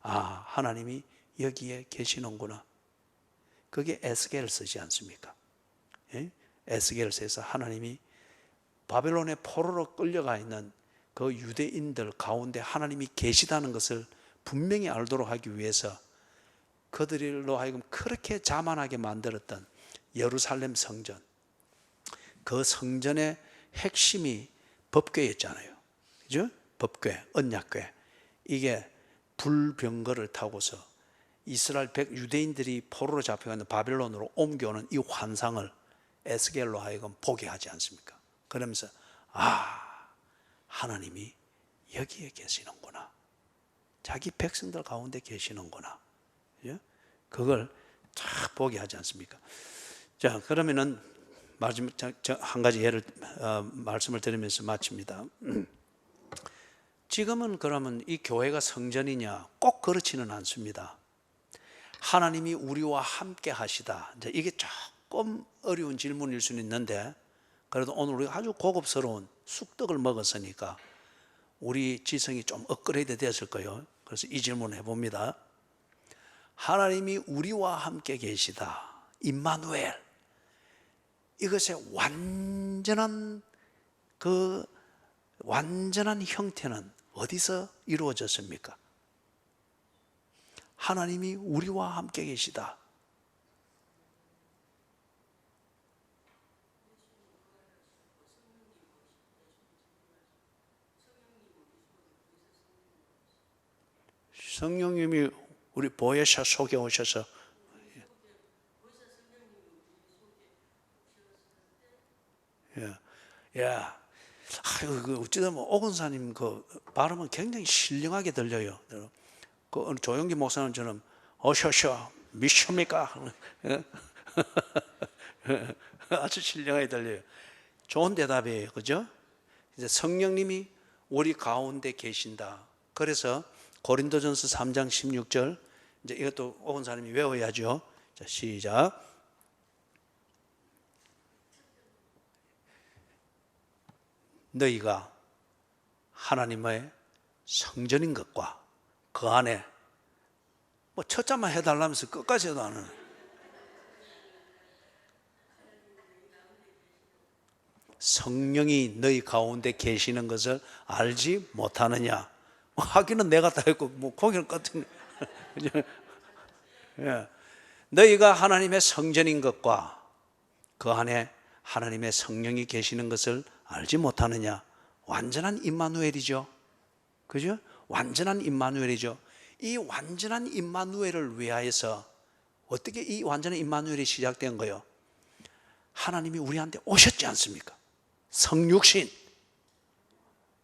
하나님이 여기에 계시는구나. 그게 에스겔을 쓰지 않습니까? 예? 에스겔을 써서 하나님이 바벨론의 포로로 끌려가 있는 그 유대인들 가운데 하나님이 계시다는 것을 분명히 알도록 하기 위해서 그들로 하여금 그렇게 자만하게 만들었던 예루살렘 성전, 그 성전의 핵심이 법궤였잖아요. 그죠? 법궤, 언약궤. 이게 불병거를 타고서 이스라엘 유대인들이 포로로 잡혀가는 바벨론으로 옮겨오는 이 환상을 에스겔로 하여금 보게 하지 않습니까? 그러면서 하나님이 여기에 계시는구나. 자기 백성들 가운데 계시는구나. 그죠? 그걸 쫙 보게 하지 않습니까? 자, 그러면은 마지막 한 가지 예를 말씀을 드리면서 마칩니다. 지금은 그러면 이 교회가 성전이냐? 꼭 그렇지는 않습니다. 하나님이 우리와 함께 하시다. 이제 이게 조금 어려운 질문일 수는 있는데 그래도 오늘 우리가 아주 고급스러운 쑥떡을 먹었으니까 우리 지성이 좀 업그레이드 되었을 거예요. 그래서 이 질문 해봅니다. 하나님이 우리와 함께 계시다. 임마누엘. 이것의 완전한 그 완전한 형태는 어디서 이루어졌습니까? 하나님이 우리와 함께 계시다. 성령님이 우리 보혜사 속에 오셔서, 야, 아유, 어찌되면 오건사님 그 발음은 굉장히 신령하게 들려요. 그 어느 조영기 목사님처럼 오셔 미십니까? 아주 신령하게 들려요. 좋은 대답이에요, 그죠? 이제 성령님이 우리 가운데 계신다. 그래서 고린도전서 3장 16절, 이제 이것도 오건사님이 외워야죠. 자, 시작. 너희가 하나님의 성전인 것과 그 안에 뭐 첫자만 해달라면서 끝까지 해도 안 하는, 성령이 너희 가운데 계시는 것을 알지 못하느냐. 하기는 내가 다 했고 뭐 거기는 끝은 예. 너희가 하나님의 성전인 것과 그 안에 하나님의 성령이 계시는 것을 알지 못하느냐. 완전한 임마누엘이죠. 그죠? 완전한 임마누엘이죠. 이 완전한 임마누엘을 위하여서 어떻게 이 완전한 임마누엘이 시작된 거예요? 하나님이 우리한테 오셨지 않습니까? 성육신.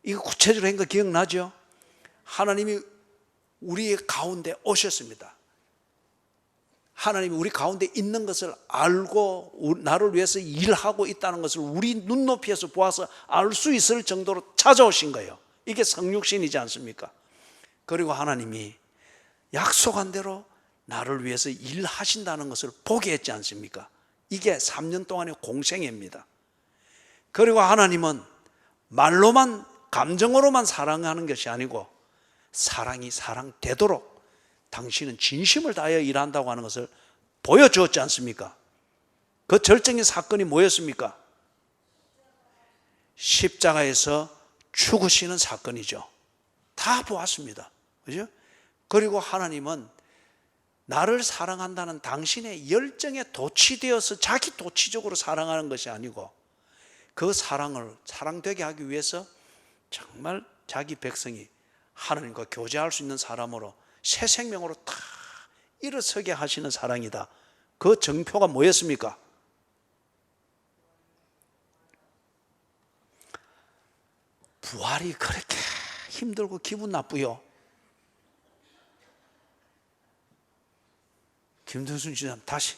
이거 구체적으로 한 거 기억나죠? 하나님이 우리 가운데 오셨습니다. 하나님이 우리 가운데 있는 것을 알고 나를 위해서 일하고 있다는 것을 우리 눈높이에서 보아서 알 수 있을 정도로 찾아오신 거예요. 이게 성육신이지 않습니까? 그리고 하나님이 약속한 대로 나를 위해서 일하신다는 것을 보게 했지 않습니까? 이게 3년 동안의 공생애입니다. 그리고 하나님은 말로만 감정으로만 사랑하는 것이 아니고 사랑이 사랑되도록 당신은 진심을 다하여 일한다고 하는 것을 보여주었지 않습니까? 그 절정의 사건이 뭐였습니까? 십자가에서 죽으시는 사건이죠. 다 보았습니다. 그죠? 그리고 하나님은 나를 사랑한다는 당신의 열정에 도취되어서 자기 도취적으로 사랑하는 것이 아니고 그 사랑을 사랑되게 하기 위해서 정말 자기 백성이 하나님과 교제할 수 있는 사람으로 새 생명으로 다 일어서게 하시는 사랑이다. 그 정표가 뭐였습니까? 부활이 그렇게 힘들고 기분 나쁘요. 김동순 지사 다시.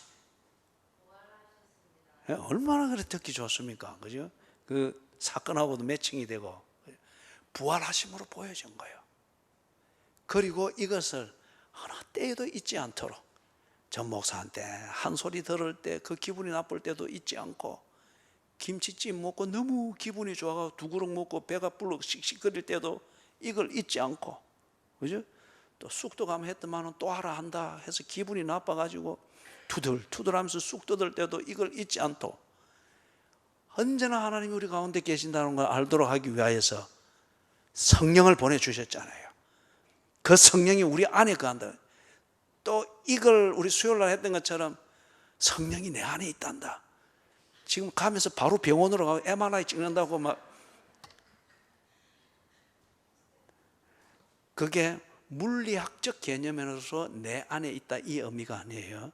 얼마나 그래 듣기 좋습니까? 그죠? 그 사건하고도 매칭이 되고 부활하심으로 보여준 거예요. 그리고 이것을 하나 때에도 잊지 않도록 전 목사한테 한 소리 들을 때 그 기분이 나쁠 때도 잊지 않고 김치찜 먹고 너무 기분이 좋아가지고 두 그릇 먹고 배가 불러 씩씩거릴 때도 이걸 잊지 않고, 그죠? 또 쑥도 가면 했더만은 또 하라 한다 해서 기분이 나빠가지고 투덜투덜하면서 쑥 뜯을 때도 이걸 잊지 않도록 언제나 하나님이 우리 가운데 계신다는 걸 알도록 하기 위하여서 성령을 보내주셨잖아요. 그 성령이 우리 안에 거한다. 또 이걸 우리 수요일날 했던 것처럼 성령이 내 안에 있단다. 지금 가면서 바로 병원으로 가고 MRI 찍는다고 막, 그게 물리학적 개념으로서 내 안에 있다 이 의미가 아니에요.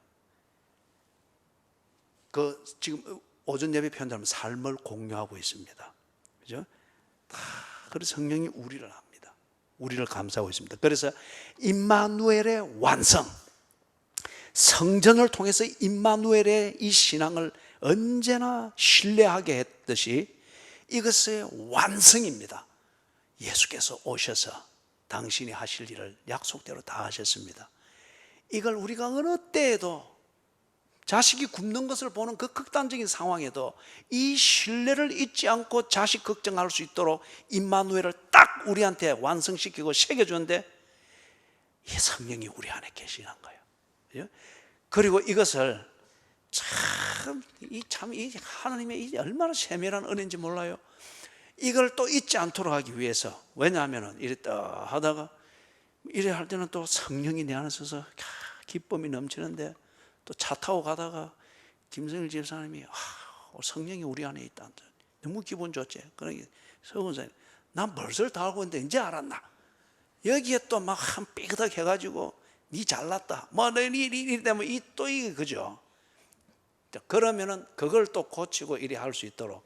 그 지금 오전 예배 표현하면 삶을 공유하고 있습니다. 그죠? 그래서 성령이 우리를 합니다. 우리를 감싸고 있습니다. 그래서 임마누엘의 완성, 성전을 통해서 임마누엘의 이 신앙을 언제나 신뢰하게 했듯이 이것의 완성입니다. 예수께서 오셔서 당신이 하실 일을 약속대로 다 하셨습니다. 이걸 우리가 어느 때에도 자식이 굶는 것을 보는 그 극단적인 상황에도 이 신뢰를 잊지 않고 자식 걱정할 수 있도록 임마누엘을 딱 우리한테 완성시키고 새겨주는데 이 성령이 우리 안에 계시는 거예요. 그리고 이것을 이 하나님의 이 얼마나 세밀한 은혜인지 몰라요. 이걸 또 잊지 않도록 하기 위해서, 왜냐하면 이랬다 하다가 이래 할 때는 또 성령이 내 안에 있어서 기쁨이 넘치는데, 또 차 타고 가다가 김성일 집사님이 성령이 우리 안에 있다, 너무 기분 좋지. 그러니까 서원사님, 난 벌써 다 알고 있는데 이제 알았나? 여기에 또 막 한 삐그덕 해가지고 니 잘났다 니 때문에 또 이게 그죠. 그러면은 그걸 또 고치고 이리 할 수 있도록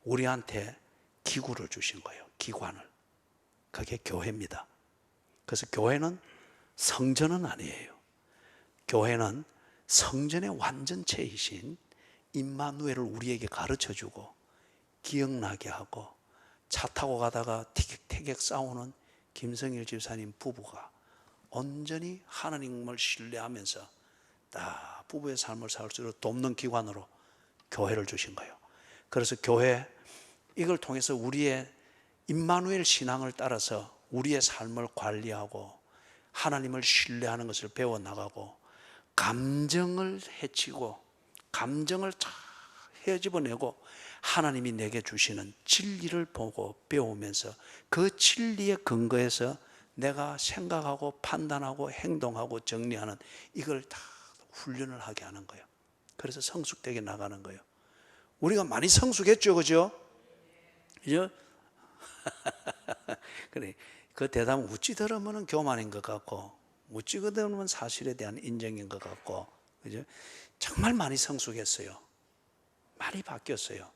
우리한테 기구를 주신 거예요. 기관을. 그게 교회입니다. 그래서 교회는 성전은 아니에요. 교회는 성전의 완전체이신 임마누엘을 우리에게 가르쳐주고 기억나게 하고, 차 타고 가다가 티격태격 싸우는 김성일 집사님 부부가 온전히 하나님을 신뢰하면서 딱 부부의 삶을 살 수 있도록 돕는 기관으로 교회를 주신 거예요. 그래서 교회, 이걸 통해서 우리의 임마누엘 신앙을 따라서 우리의 삶을 관리하고 하나님을 신뢰하는 것을 배워나가고, 감정을 해치고 감정을 다 헤집어내고 하나님이 내게 주시는 진리를 보고 배우면서 그 진리의 근거에서 내가 생각하고 판단하고 행동하고 정리하는, 이걸 다 훈련을 하게 하는 거예요. 그래서 성숙되게 나가는 거예요. 우리가 많이 성숙했죠, 그죠? 그죠? 그래, 그 대답은 어찌 들으면 교만인 것 같고, 어찌 들으면 사실에 대한 인정인 것 같고, 그죠? 정말 많이 성숙했어요. 많이 바뀌었어요.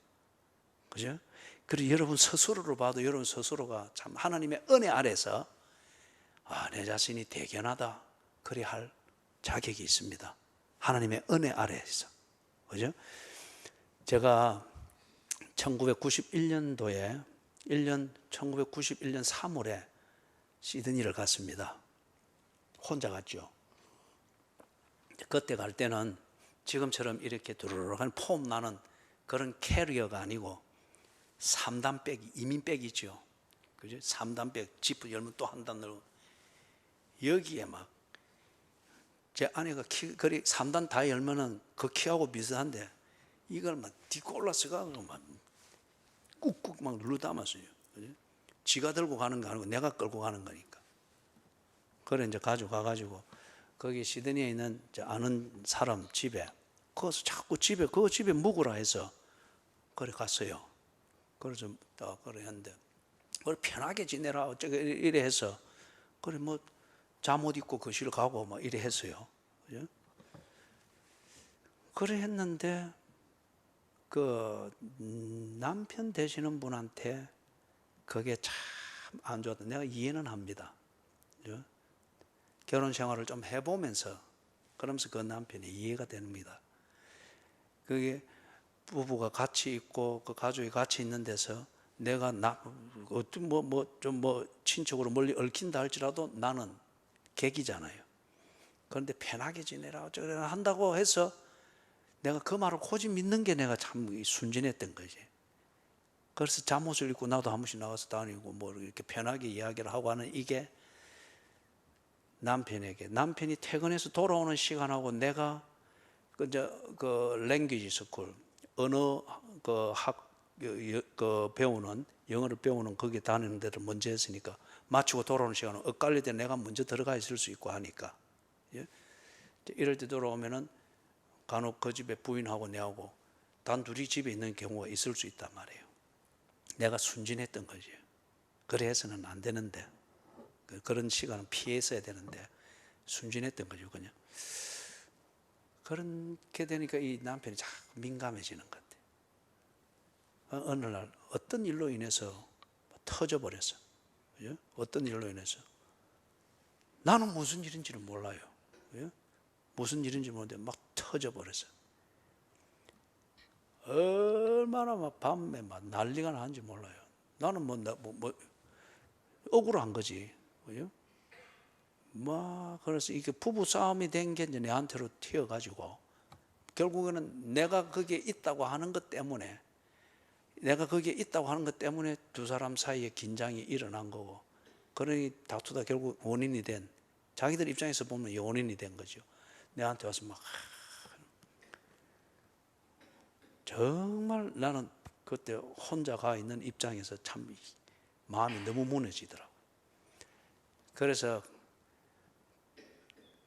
그죠? 그리고 여러분 스스로를 봐도 여러분 스스로가 참 하나님의 은혜 아래서 내 자신이 대견하다 그리 할 자격이 있습니다. 하나님의 은혜 아래에서. 그죠? 제가 1991년도에 1991년 3월에 시드니를 갔습니다. 혼자 갔죠. 그때 갈 때는 지금처럼 이렇게 두루룩한 폼 나는 그런 캐리어가 아니고 3단백, 이민백이죠. 그죠? 3단백, 지프 열면 또 한 단 넣고, 여기에 막, 제 아내가 그리 3단 다 열면은 그 키하고 비슷한데, 이걸 막 딛고 올라서가지고 막 꾹꾹 막 눌러 담았어요. 그죠? 지가 들고 가는 거 아니고 내가 끌고 가는 거니까. 그래, 이제 가져가가지고, 거기 시드니에 있는 아는 사람 집에, 거기서 자꾸 그 집에 묵으라 해서, 그래 갔어요. 그래서 딱 그래 했는데, 그래 편하게 지내라 어쩌고 이래 해서, 그래 뭐 잠옷 입고 거실 가고 막 이래 했어요. 그죠? 그래 했는데 그 남편 되시는 분한테 그게 참 안 좋았다. 내가 이해는 합니다. 그죠? 결혼 생활을 좀 해보면서 그러면서 그 남편이 이해가 됩니다. 그게 부부가 같이 있고 그 가족이 같이 있는 데서 내가 친척으로 멀리 얽힌다 할지라도 나는 객이잖아요. 그런데 편하게 지내라 어쩌고 한다고 해서 내가 그 말을 고집 믿는 게 내가 참 순진했던 거지. 그래서 잠옷을 입고 나도 한 번씩 나가서 다니고 뭐 이렇게 편하게 이야기를 하고 하는, 이게 남편이 퇴근해서 돌아오는 시간하고 내가 그 랭귀지 스쿨, 언어 배우는, 영어를 배우는 거기 다니는 데를 먼저 했으니까 마치고 돌아오는 시간은 엇갈릴 때 내가 먼저 들어가 있을 수 있고 하니까, 예? 이럴 때 돌아오면은 간혹 그 집에 부인하고 내하고 단둘이 집에 있는 경우가 있을 수 있단 말이에요. 내가 순진했던 거지. 그래서는 안 되는데, 그런 시간은 피했어야 되는데 순진했던 거죠, 그냥. 그렇게 되니까 이 남편이 자꾸 민감해지는 것 같아요. 어느 날 어떤 일로 인해서 터져버렸어. 그죠? 어떤 일로 인해서. 나는 무슨 일인지는 몰라요. 그죠? 무슨 일인지 모르는데 막 터져버렸어. 얼마나 막 밤에 막 난리가 나는지 몰라요. 나는 억울한 거지. 그죠? 그래서 이게 부부 싸움이 된 게 이제 내한테로 튀어가지고, 결국에는 내가 거기에 있다고 하는 것 때문에, 두 사람 사이에 긴장이 일어난 거고, 그러니 다투다 결국 원인이 된, 자기들 입장에서 보면 원인이 된 거죠. 내한테 와서 막 정말 나는 그때 혼자 가 있는 입장에서 참 마음이 너무 무너지더라고요. 그래서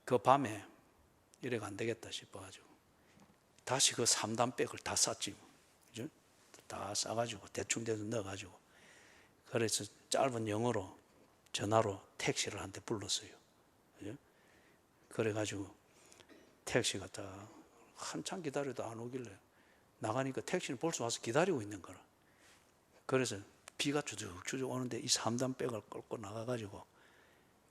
그 밤에 이래가 안 되겠다 싶어가지고 다시 그 3단백을 다 쌌지. 그죠? 다 싸가지고 대충 넣어가지고 그래서 짧은 영어로 전화로 택시를 한 대 불렀어요. 그죠? 그래가지고 택시가 딱 한참 기다려도 안 오길래 나가니까 택시는 벌써 와서 기다리고 있는 거라. 그래서 비가 주죽주죽 오는데 이 3단백을 끌고 나가가지고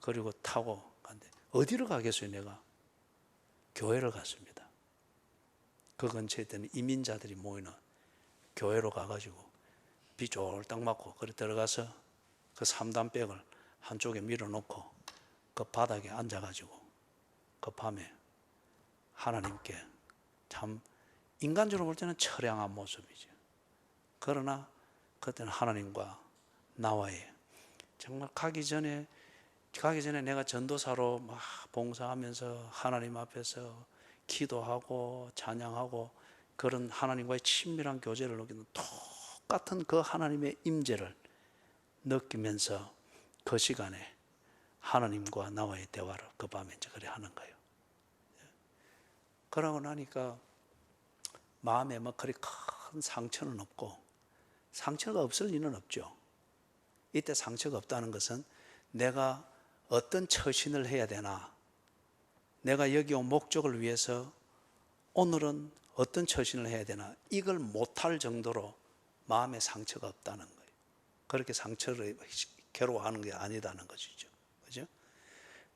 그리고 타고 간데 어디로 가겠어요? 내가 교회를 갔습니다. 그 근처에 있던 이민자들이 모이는 교회로 가가지고 비 쫄딱 맞고 그래 들어가서 그 3단백을 한쪽에 밀어놓고 그 바닥에 앉아가지고 그 밤에 하나님께 참 인간적으로 볼 때는 처량한 모습이죠. 그러나 그때는 하나님과 나와의 정말 가기 전에 내가 전도사로 막 봉사하면서 하나님 앞에서 기도하고 찬양하고 그런 하나님과의 친밀한 교제를 느끼는 똑같은 그 하나님의 임재를 느끼면서 그 시간에 하나님과 나와의 대화를 그 밤에 이제 그래 하는 거예요. 그러고 나니까 마음에 막 그리 큰 상처는 없고, 상처가 없을 리는 없죠. 이때 상처가 없다는 것은 내가 어떤 처신을 해야 되나, 내가 여기 온 목적을 위해서 오늘은 어떤 처신을 해야 되나, 이걸 못할 정도로 마음에 상처가 없다는 거예요. 그렇게 상처를 괴로워하는 게 아니다는 것이죠. 그죠?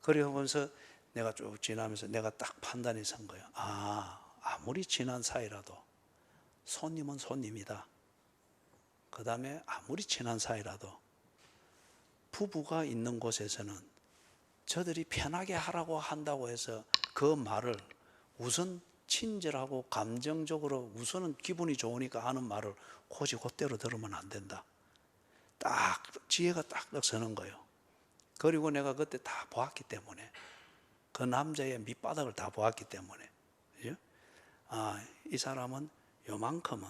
그러면서 내가 쭉 지나면서 내가 딱 판단이 선 거예요. 아무리 친한 사이라도 손님은 손님이다. 그 다음에 아무리 친한 사이라도 부부가 있는 곳에서는 저들이 편하게 하라고 한다고 해서 그 말을 우선 친절하고 감정적으로 우선은 기분이 좋으니까 하는 말을 곧이 곧대로 들으면 안 된다. 딱 지혜가 딱딱 서는 거예요. 그리고 내가 그때 다 보았기 때문에, 그 남자의 밑바닥을 다 보았기 때문에, 그죠? 이 사람은 요만큼은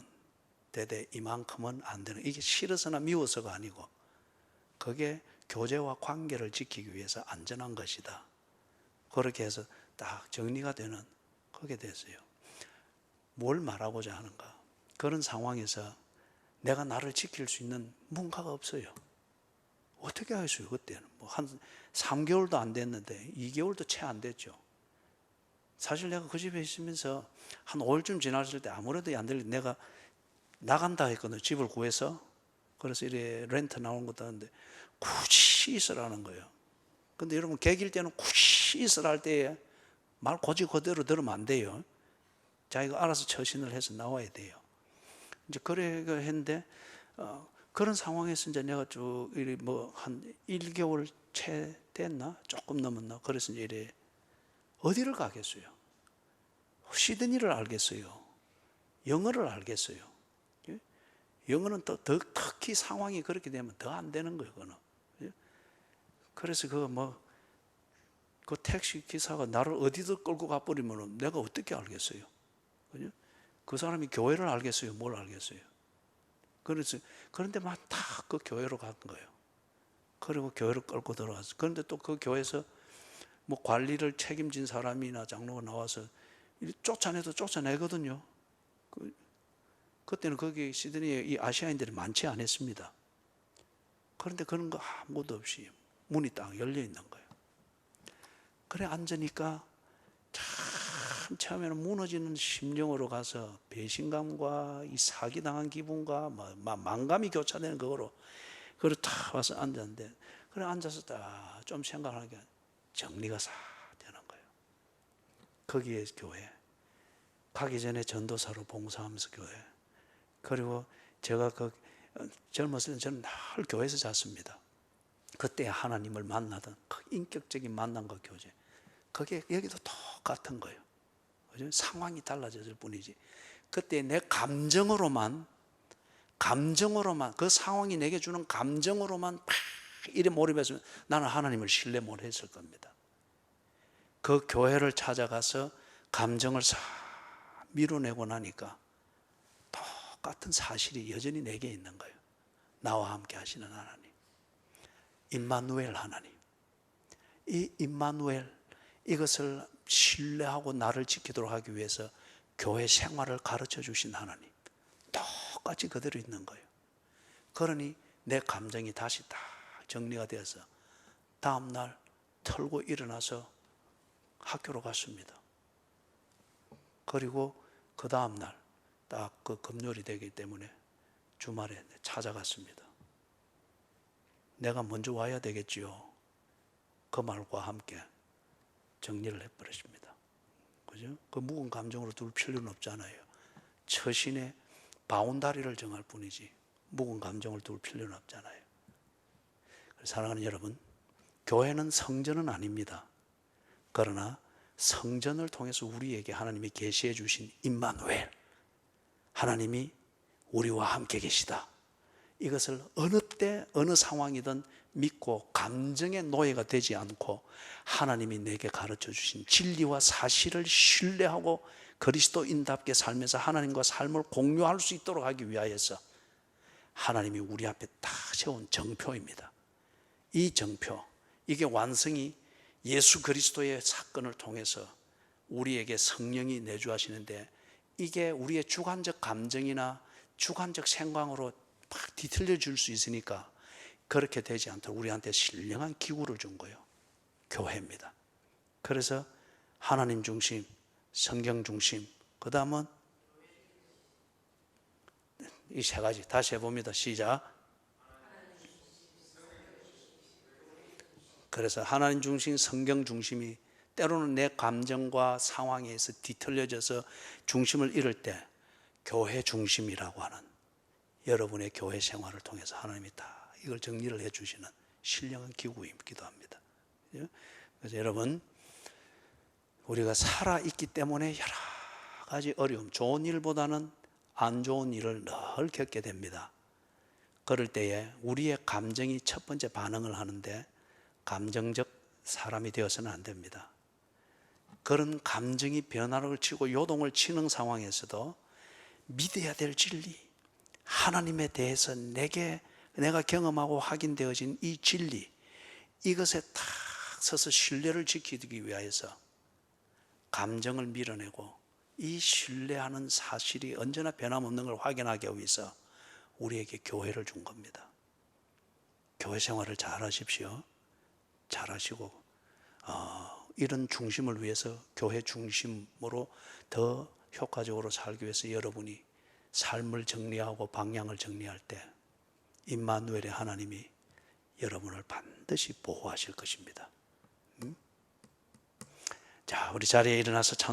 대대 이만큼은 안 되는, 이게 싫어서나 미워서가 아니고 그게 교제와 관계를 지키기 위해서 안전한 것이다. 그렇게 해서 딱 정리가 되는 그게 됐어요. 뭘 말하고자 하는가? 그런 상황에서 내가 나를 지킬 수 있는 뭔가가 없어요. 어떻게 하겠어요? 그때는 한 3개월도 안 됐는데 2개월도 채 안 됐죠. 사실 내가 그 집에 있으면서 한 5일쯤 지났을 때 아무래도 안 들리, 내가 나간다 했거든요. 집을 구해서. 그래서 이래 렌트 나온 것도 하는데 굳이 있으라는 거예요. 근데 여러분, 개길 때는 굳이 있으라 할 때에 말 고지 그대로 들으면 안 돼요. 자기가 알아서 처신을 해서 나와야 돼요. 이제 그래 했는데, 그런 상황에서 이제 내가 쭉 이래 한 1개월 채 됐나? 조금 넘었나? 그래서 이제 이래 어디를 가겠어요? 시드니를 알겠어요? 영어를 알겠어요? 영어는 더 특히 상황이 그렇게 되면 더 안 되는 거예요, 그거는. 그래서 그 택시 기사가 나를 어디든 끌고 가버리면 내가 어떻게 알겠어요? 그죠? 그 사람이 교회를 알겠어요? 뭘 알겠어요? 그런데 막 다 그 교회로 간 거예요. 그리고 교회를 끌고 들어갔어. 그런데 또 그 교회에서 관리를 책임진 사람이나 장로가 나와서 쫓아내도 쫓아내거든요. 그때는 거기 시드니에 이 아시아인들이 많지 않았습니다. 그런데 그런 거 아무것도 없이 문이 딱 열려 있는 거예요. 그래 앉으니까 참 처음에는 무너지는 심령으로 가서 배신감과 이 사기당한 기분과 만감이 교차되는 그거로 그걸 딱 와서 앉았는데, 그래 앉아서 딱 좀 생각하니까 정리가 싹 되는 거예요. 거기에 교회 가기 전에 전도사로 봉사하면서 교회, 그리고 제가 젊었을 때 저는 늘 교회에서 잤습니다. 그때 하나님을 만나던 그 인격적인 만남과 교제, 그게 여기도 똑같은 거예요. 그죠? 상황이 달라졌을 뿐이지. 그때 내 감정으로만 그 상황이 내게 주는 감정으로만 팍 이래 몰입했으면 나는 하나님을 신뢰 못 했을 겁니다. 그 교회를 찾아가서 감정을 싹 밀어내고 나니까 똑같은 사실이 여전히 내게 있는 거예요. 나와 함께 하시는 하나님, 임마누엘 하나님. 이 임마누엘, 이것을 신뢰하고 나를 지키도록 하기 위해서 교회 생활을 가르쳐 주신 하나님, 똑같이 그대로 있는 거예요. 그러니 내 감정이 다시 다 정리가 되어서 다음날 털고 일어나서 학교로 갔습니다. 그리고 그 다음날 딱 그 금요일이 되기 때문에 주말에 찾아갔습니다. 내가 먼저 와야 되겠지요. 그 말과 함께 정리를 해버렸습니다. 그죠? 그 묵은 감정으로 둘 필요는 없잖아요. 처신의 바운다리를 정할 뿐이지 묵은 감정을 둘 필요는 없잖아요. 사랑하는 여러분, 교회는 성전은 아닙니다. 그러나 성전을 통해서 우리에게 하나님이 계시해 주신 임마누엘, 하나님이 우리와 함께 계시다, 이것을 어느 때 어느 상황이든 믿고 감정의 노예가 되지 않고 하나님이 내게 가르쳐 주신 진리와 사실을 신뢰하고 그리스도인답게 살면서 하나님과 삶을 공유할 수 있도록 하기 위하여서 하나님이 우리 앞에 딱 세운 정표입니다. 이 정표, 이게 완성이 예수 그리스도의 사건을 통해서 우리에게 성령이 내주하시는데, 이게 우리의 주관적 감정이나 주관적 생각으로 막 뒤틀려 줄 수 있으니까 그렇게 되지 않도록 우리한테 신령한 기구를 준 거예요. 교회입니다. 그래서 하나님 중심, 성경 중심, 그 다음은 이 세 가지 다시 해봅니다. 시작. 그래서 하나님 중심, 성경 중심이 때로는 내 감정과 상황에 의해서 뒤틀려져서 중심을 잃을 때 교회 중심이라고 하는 여러분의 교회 생활을 통해서 하나님이 다 이걸 정리를 해주시는 신령한 기구이기도 합니다. 그래서 여러분, 우리가 살아있기 때문에 여러 가지 어려움, 좋은 일보다는 안 좋은 일을 늘 겪게 됩니다. 그럴 때에 우리의 감정이 첫 번째 반응을 하는데 감정적 사람이 되어서는 안 됩니다. 그런 감정이 변화를 치고 요동을 치는 상황에서도 믿어야 될 진리, 하나님에 대해서 내가 경험하고 확인되어진 이 진리, 이것에 탁 서서 신뢰를 지키기 위하여서 감정을 밀어내고 이 신뢰하는 사실이 언제나 변함없는 걸 확인하기 위해서 우리에게 교회를 준 겁니다. 교회 생활을 잘 하십시오. 잘 하시고 이런 중심을 위해서 교회 중심으로 더 효과적으로 살기 위해서 여러분이 삶을 정리하고 방향을 정리할 때 임마누엘의 하나님이 여러분을 반드시 보호하실 것입니다. 자, 우리 자리에 일어나서 찬송